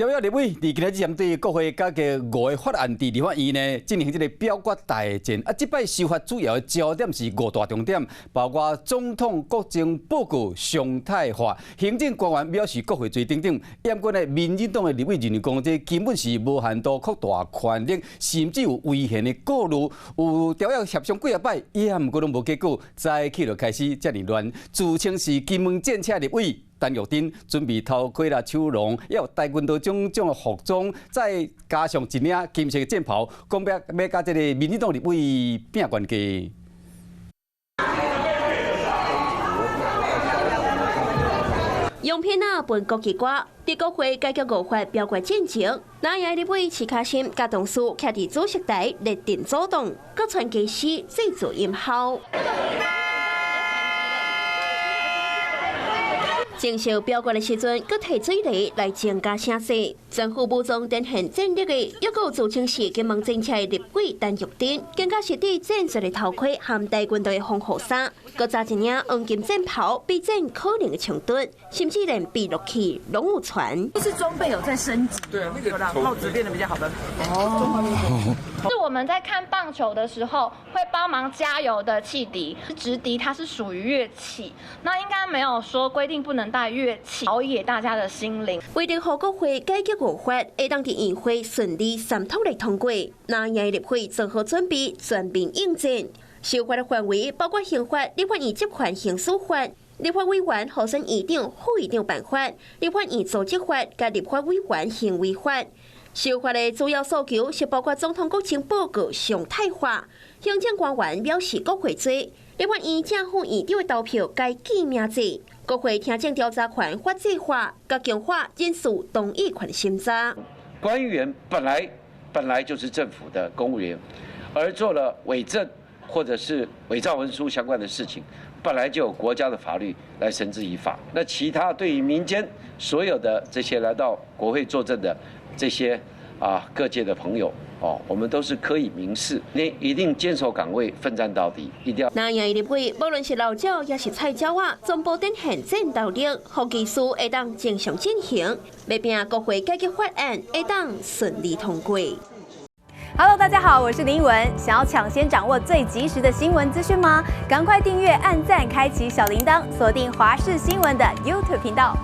朝野立委伫今日针对国会改革5个法案伫立法院呢进行这个表决大战。这摆修法主要的焦点是5大重点，包括总统国政报告常态化。行政官员藐视国会罪等等。严格的民进党的立委认为讲，这根本是无限度扩大权力，甚至有危险的顾虑。有朝野协商几啊摆，也毋过拢无结果，早起就开始遮尔乱。自称是金门战车立委。陈玉珍准备头盔啦、手笼，也有戴军刀种种的服装，再加上一领金色的战袍，讲要甲这个民进党立委拼关系。用片啊，本国旗歌，伫国会改革5法表决进前，南洋立委齐卡心甲同事徛伫主席台列阵阻挡，各传技师制作音效。正式表决的时阵，佮提水泥来增加声势。政府武装展现战力的，又有自称是金门政策的立委陈玉珍，更加是戴战术的头盔和戴军队的防护衫，佮扎一领黄金战袍，比战可能的程度，甚至连比落去拢有传。就是装备有在升级，对啊，那个炮子变得比较好的。哦，是我们在看棒球的时候会帮忙加油的汽笛，直笛它是属于乐器，那应该没有说规定不能带乐器，陶冶大家的心灵。为了让国会改革5法会当伫议会顺利3读来通过，南洋立会做好准备，全面应战。修法的范围包括刑法、立法院集权刑事法、立法委员候选议长、副议长办法、立法院组织法甲立法委员行为法。修法的主要诉求是包括总统国情报告常态化，行政官员藐视国会罪，立法院正副议长的投票该记名制，国会听证调查权法制化，甲强化人事同意权审查。官员本来就是政府的公务员，而做了伪证或者是伪造文书相关的事情，本来就有国家的法律来绳之以法。那其他对于民间所有的这些来到国会作证的这些各界的朋友我们都是可以明示，你一定坚守岗位，奋战到底，一定要。南洋立委无论是老鸟也是菜鸟全部展现战斗力，好技术会当正常进行，要拼国会改革法案会当顺利通过。Hello， 大家好，我是林依文。想要抢先掌握最及时的新闻资讯吗？赶快订阅、按赞、开启小铃铛，锁定华视新闻的 YouTube 频道。